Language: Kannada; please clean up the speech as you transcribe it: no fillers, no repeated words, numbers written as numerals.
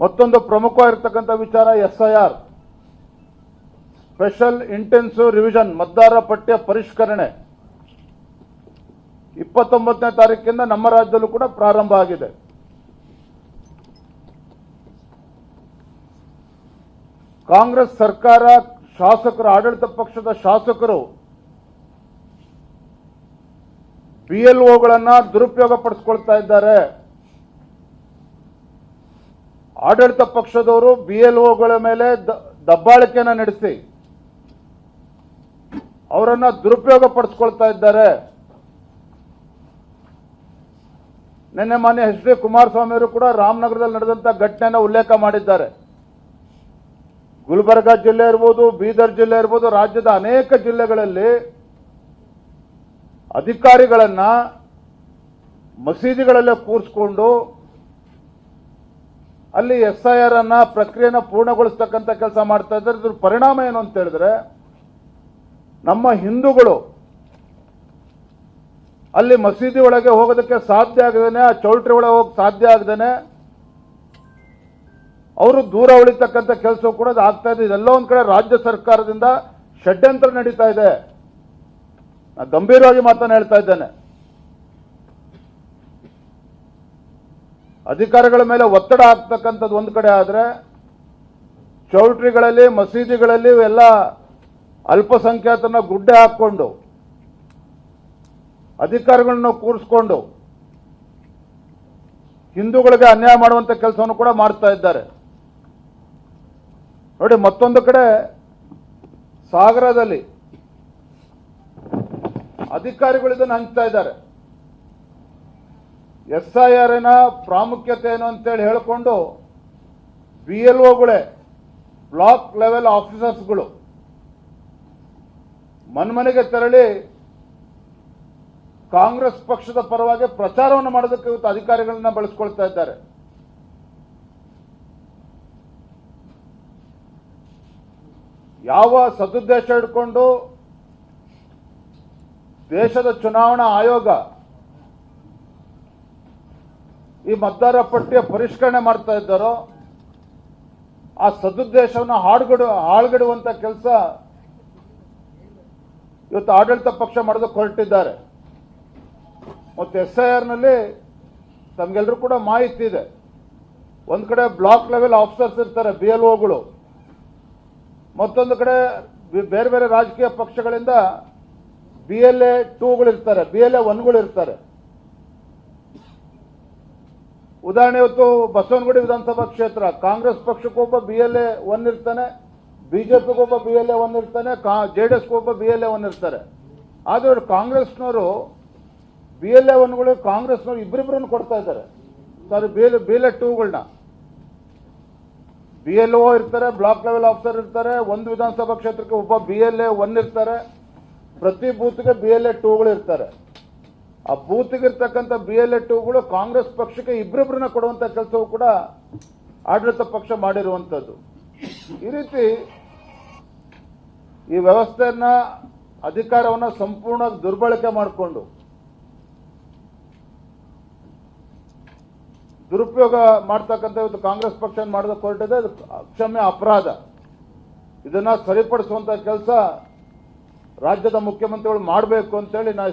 ಮತ್ತೊಂದು ಪ್ರಮುಖವಾಗಿರ್ತಕ್ಕಂಥ ವಿಚಾರ SIR ಸ್ಪೆಷಲ್ ಇಂಟೆನ್ಸಿವ್ ರಿವಿಷನ್ ಮತದಾರರ ಪಟ್ಟಿಯ ಪರಿಷ್ಕರಣೆ 29ನೇ ತಾರೀಕಿಂದ ನಮ್ಮ ರಾಜ್ಯದಲ್ಲೂ ಕೂಡ ಪ್ರಾರಂಭ ಆಗಿದೆ. ಕಾಂಗ್ರೆಸ್ ಸರ್ಕಾರ ಶಾಸಕರು ಆಡಳಿತ ಪಕ್ಷದ ಶಾಸಕರು BLOಗಳನ್ನ ದುರುಪಯೋಗ ಪಡಿಸಿಕೊಳ್ತಾ ಇದ್ದಾರೆ. ಆಡಳಿತ ಪಕ್ಷದವರು BLOಗಳ ಮೇಲೆ ದಬ್ಬಾಳಿಕೆಯನ್ನು ನಡೆಸಿ ಅವರನ್ನ ದುರುಪಯೋಗ ಪಡಿಸಿಕೊಳ್ತಾ ಇದ್ದಾರೆ. ನಿನ್ನೆ ಮಾನ್ಯ HD ಕುಮಾರಸ್ವಾಮಿ ಅವರು ಕೂಡ ರಾಮನಗರದಲ್ಲಿ ನಡೆದಂತ ಘಟನೆಯನ್ನು ಉಲ್ಲೇಖ ಮಾಡಿದ್ದಾರೆ. ಗುಲ್ಬರ್ಗ ಜಿಲ್ಲೆ ಇರಬಹುದು, ಬೀದರ್ ಜಿಲ್ಲೆ ಇರಬಹುದು, ರಾಜ್ಯದ ಅನೇಕ ಜಿಲ್ಲೆಗಳಲ್ಲಿ ಅಧಿಕಾರಿಗಳನ್ನ ಮಸೀದಿಗಳಲ್ಲೇ ಕೂರಿಸಿಕೊಂಡು ಅಲ್ಲಿ SIR ಅನ್ನ ಪ್ರಕ್ರಿಯೆಯನ್ನು ಪೂರ್ಣಗೊಳಿಸತಕ್ಕಂಥ ಕೆಲಸ ಮಾಡ್ತಾ ಇದ್ದಾರೆ. ಇದ್ರ ಪರಿಣಾಮ ಏನು ಅಂತ ಹೇಳಿದ್ರೆ ನಮ್ಮ ಹಿಂದೂಗಳು ಅಲ್ಲಿ ಮಸೀದಿ ಒಳಗೆ ಹೋಗೋದಕ್ಕೆ ಸಾಧ್ಯ ಆಗದೇನೆ, ಆ ಚೌಲ್ಟ್ರಿ ಒಳಗೆ ಹೋಗಕ್ಕೆ ಸಾಧ್ಯ ಆಗದೇನೆ ಅವರು ದೂರ ಉಳಿತಕ್ಕಂಥ ಕೆಲಸ ಕೂಡ ಆಗ್ತಾ ಇದೆ. ಇದೆಲ್ಲ ಒಂದ್ ಕಡೆ ರಾಜ್ಯ ಸರ್ಕಾರದಿಂದ ಷಡ್ಯಂತ್ರ ನಡೀತಾ ಇದೆ. ನಾನು ಗಂಭೀರವಾಗಿ ಮಾತನ್ನು ಹೇಳ್ತಾ ಇದ್ದೇನೆ. ಅಧಿಕಾರಿಗಳ ಮೇಲೆ ಒತ್ತಡ ಆಗ್ತಕ್ಕಂಥದ್ದು ಒಂದು ಕಡೆ ಆದ್ರೆ, ಚೌಲ್ಟ್ರಿಗಳಲ್ಲಿ ಮಸೀದಿಗಳಲ್ಲಿ ಎಲ್ಲ ಅಲ್ಪಸಂಖ್ಯಾತರನ್ನ ಗುಡ್ಡೆ ಹಾಕೊಂಡು ಅಧಿಕಾರಿಗಳನ್ನು ಕೂರಿಸಿಕೊಂಡು ಹಿಂದೂಗಳಿಗೆ ಅನ್ಯಾಯ ಮಾಡುವಂತ ಕೆಲಸವನ್ನು ಕೂಡ ಮಾಡ್ತಾ ಇದ್ದಾರೆ. ನೋಡಿ, ಮತ್ತೊಂದು ಕಡೆ ಸಾಗರದಲ್ಲಿ ಅಧಿಕಾರಿಗಳು ಇದನ್ನು ಹಂಚ್ತಾ ಇದ್ದಾರೆ. SIRನ ಪ್ರಾಮುಖ್ಯತೆ ಏನು ಅಂತೇಳಿ ಹೇಳಿಕೊಂಡು BLOಗಳೇ ಬ್ಲಾಕ್ ಲೆವೆಲ್ ಆಫೀಸರ್ಸ್ಗಳು ಮನೆಗೆ ತೆರಳಿ ಕಾಂಗ್ರೆಸ್ ಪಕ್ಷದ ಪರವಾಗಿ ಪ್ರಚಾರವನ್ನು ಮಾಡೋದಕ್ಕೆ ಇವತ್ತು ಅಧಿಕಾರಿಗಳನ್ನ ಬಳಸಿಕೊಳ್ತಾ ಇದ್ದಾರೆ. ಯಾವ ಸದುದ್ದೇಶ ಇಟ್ಕೊಂಡು ದೇಶದ ಚುನಾವಣಾ ಆಯೋಗ ಈ ಮತದಾರರ ಪಟ್ಟಿಯ ಪರಿಷ್ಕರಣೆ ಮಾಡ್ತಾ ಇದ್ದಾರೋ ಆ ಸದುದ್ದೇಶವನ್ನು ಹಾಳ್ಗೆಡುವಂತ ಕೆಲಸ ಇವತ್ತು ಆಡಳಿತ ಪಕ್ಷ ಮಾಡೋದಕ್ಕೆ ಹೊರಟಿದ್ದಾರೆ. ಮತ್ತು SIRನಲ್ಲಿ ತಮಗೆಲ್ಲರೂ ಕೂಡ ಮಾಹಿತಿ ಇದೆ. ಒಂದು ಕಡೆ ಬ್ಲಾಕ್ ಲೆವೆಲ್ ಆಫೀಸರ್ಸ್ ಇರ್ತಾರೆ BLOಗಳು, ಮತ್ತೊಂದು ಕಡೆ ಬೇರೆ ಬೇರೆ ರಾಜಕೀಯ ಪಕ್ಷಗಳಿಂದ BLA 2ಗಳು ಇರ್ತಾರೆ, BLA 1ಗಳು ಇರ್ತಾರೆ. ಉದಾಹರಣೆ, ಇವತ್ತು ಬಸವನಗುಡಿ ವಿಧಾನಸಭಾ ಕ್ಷೇತ್ರ ಕಾಂಗ್ರೆಸ್ ಪಕ್ಷಕ್ಕೊಬ್ಬ BLA 1 ಇರ್ತಾನೆ, ಬಿಜೆಪಿಗೊಬ್ಬ BLA 1 ಇರ್ತಾನೆ, JDSಗೊಬ್ಬ BLA 1 ಇರ್ತಾರೆ. ಆದ್ರೆ ಕಾಂಗ್ರೆಸ್ನವರು BLA 1ಗಳು ಕಾಂಗ್ರೆಸ್ನವರು ಇಬ್ಬರಿಬ್ಬರನ್ನು ಕೊಡ್ತಾ ಇದ್ದಾರೆ. ಸಾರಿ, BLA 2ಗಳನ್ನ BLO ಇರ್ತಾರೆ, ಬ್ಲಾಕ್ ಲೆವೆಲ್ ಆಫೀಸರ್ ಇರ್ತಾರೆ, ಒಂದು ವಿಧಾನಸಭಾ ಕ್ಷೇತ್ರಕ್ಕೆ ಒಬ್ಬ BLA 1 ಇರ್ತಾರೆ, ಪ್ರತಿ ಬೂತ್ಗೆ BLA 2ಗಳು ಇರ್ತಾರೆ. ಆ ಬೂತ್ಗೆ ಇರ್ತಕ್ಕಂಥ BLA 2ಗಳು ಕಾಂಗ್ರೆಸ್ ಪಕ್ಷಕ್ಕೆ ಇಬ್ಬರಿಬ್ಬರನ್ನ ಕೊಡುವಂತ ಕೆಲಸವೂ ಕೂಡ ಆಡಳಿತ ಪಕ್ಷ ಮಾಡಿರುವಂತದ್ದು. ಈ ರೀತಿ ಈ ವ್ಯವಸ್ಥೆಯನ್ನ ಅಧಿಕಾರವನ್ನ ಸಂಪೂರ್ಣ ದುರ್ಬಳಕೆ ಮಾಡಿಕೊಂಡು ದುರುಪಯೋಗ ಮಾಡ್ತಕ್ಕಂಥ ಇವತ್ತು ಕಾಂಗ್ರೆಸ್ ಪಕ್ಷ ಮಾಡೋದಕ್ಕೆ ಹೊರಟಿದೆ. ಅಕ್ಷಮ್ಯ ಅಪರಾಧ. ಇದನ್ನ ಸರಿಪಡಿಸುವಂತ ಕೆಲಸ ರಾಜ್ಯದ ಮುಖ್ಯಮಂತ್ರಿಗಳು ಮಾಡಬೇಕು ಅಂತೇಳಿ ನಾನು